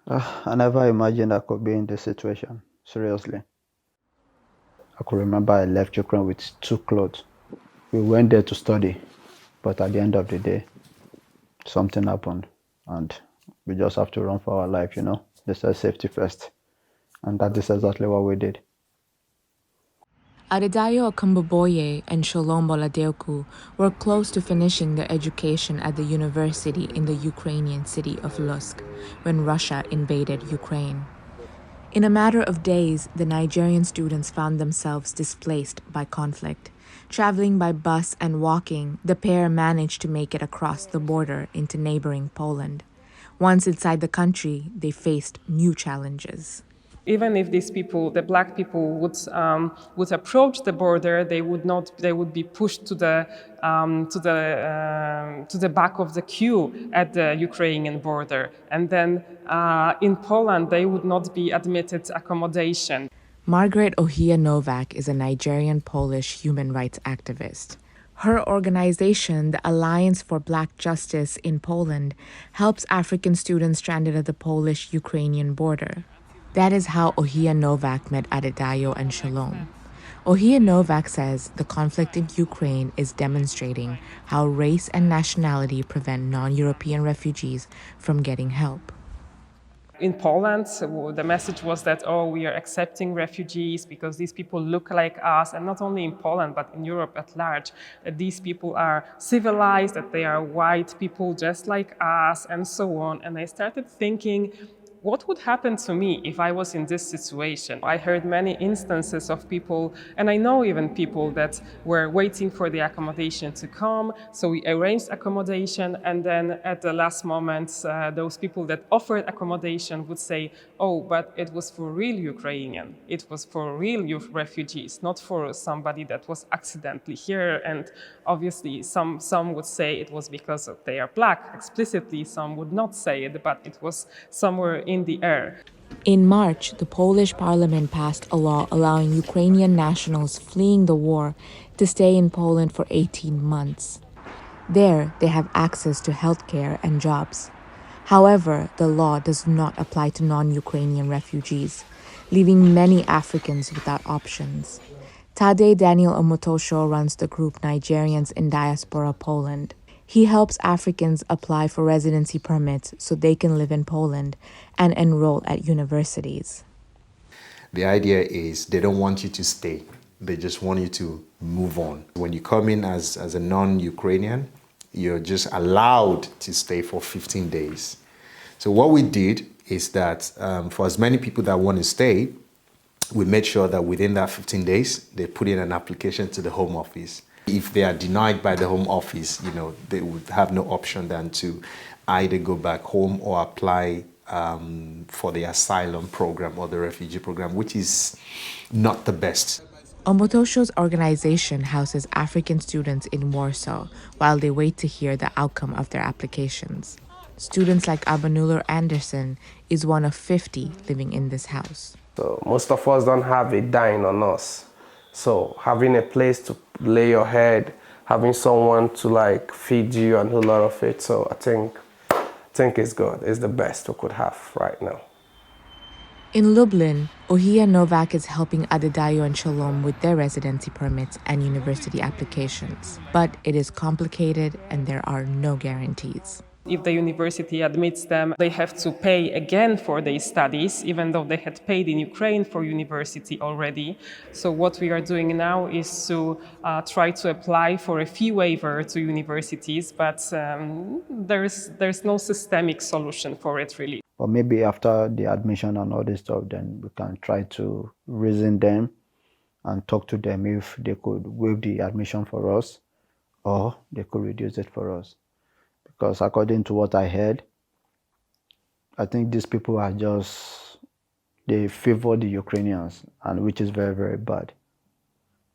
I never imagined I could be in this situation, seriously. I could remember I left Ukraine with two clothes. We went there to study, but at the end of the day, something happened, and we just have to run for our life, you know? They said safety first, and that is exactly what we did. Adedayo Akemboboye and Shalome Bolodeuku were close to finishing their education at the university in the Ukrainian city of Lusk when Russia invaded Ukraine. In a matter of days, the Nigerian students found themselves displaced by conflict. Traveling by bus and walking, the pair managed to make it across the border into neighboring Poland. Once inside the country, they faced new challenges. Even if these people, the black people, would approach the border, they would not. They would be pushed to the back of the queue at the Ukrainian border, and then in Poland they would not be admitted accommodation. Margaret Ohia Novak is a Nigerian Polish human rights activist. Her organization, the Alliance for Black Justice in Poland, helps African students stranded at the Polish-Ukrainian border. That is how Ohia Novak met Adedayo and Shalome. Ohia Novak says the conflict in Ukraine is demonstrating how race and nationality prevent non-European refugees from getting help. In Poland, the message was that, oh, we are accepting refugees because these people look like us, and not only in Poland, but in Europe at large, that these people are civilized, that they are white people just like us, and so on. And I started thinking, what would happen to me if I was in this situation? I heard many instances of people, and I know even people that were waiting for the accommodation to come. So we arranged accommodation, and then at the last moment, those people that offered accommodation would say, oh, but it was for real Ukrainian. It was for real refugees, not for somebody that was accidentally here. And obviously, some would say it was because they are black. Explicitly, some would not say it, but it was somewhere in the air. In March, the Polish parliament passed a law allowing Ukrainian nationals fleeing the war to stay in Poland for 18 months. There, they have access to healthcare and jobs. However, the law does not apply to non-Ukrainian refugees, leaving many Africans without options. Tade Daniel Omotosho runs the group Nigerians in Diaspora Poland. He helps Africans apply for residency permits so they can live in Poland and enroll at universities. The idea is they don't want you to stay. They just want you to move on. When you come in as a non-Ukrainian, you're just allowed to stay for 15 days. So what we did is that for as many people that want to stay, we made sure that within that 15 days, they put in an application to the Home Office. If they are denied by the Home Office, they would have no option than to either go back home or apply for the asylum program or the refugee program, which is not the best. Omotosho's organization houses African students in Warsaw while they wait to hear the outcome of their applications. Students like Abanuller Anderson is one of 50 living in this house. So most of us don't have a dime on us. So having a place to lay your head, having someone to feed you and a lot of it. So I think it's good. It's the best we could have right now. In Lublin, Ohia Novak is helping Adedayo and Shalom with their residency permits and university applications. But it is complicated and there are no guarantees. If the university admits them, they have to pay again for their studies, even though they had paid in Ukraine for university already. So what we are doing now is to try to apply for a fee waiver to universities, but there's no systemic solution for it, really. But maybe after the admission and all this stuff, then we can try to reason them and talk to them if they could waive the admission for us or they could reduce it for us. Because according to what I heard, I think these people are they favor the Ukrainians, and which is very, very bad.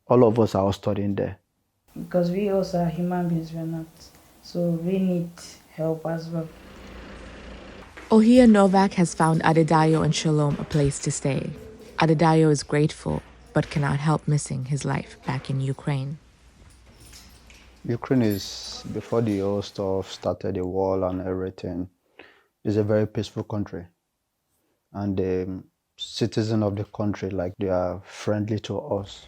All of us are all studying there. Because we also are human beings, we're not. So we need help as well. Ohia Novak has found Adedayo and Shalom a place to stay. Adedayo is grateful, but cannot help missing his life back in Ukraine. Ukraine is, before the whole stuff started, the war and everything, is a very peaceful country. and the citizen of the country, like they are friendly to us.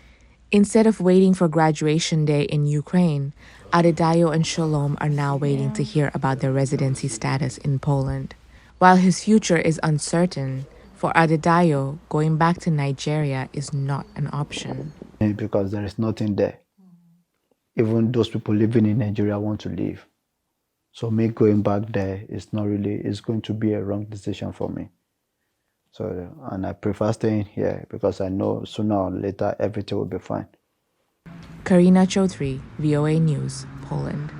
Instead of waiting for graduation day in Ukraine, Adedayo and Shalome are now waiting to hear about their residency status in Poland. While his future is uncertain, for Adedayo, going back to Nigeria is not an option. Because there is nothing there. Even those people living in Nigeria want to leave. So me going back there is not really, it's going to be a wrong decision for me. So, and I prefer staying here because I know sooner or later everything will be fine. Karina Chaudhry, VOA News, Poland.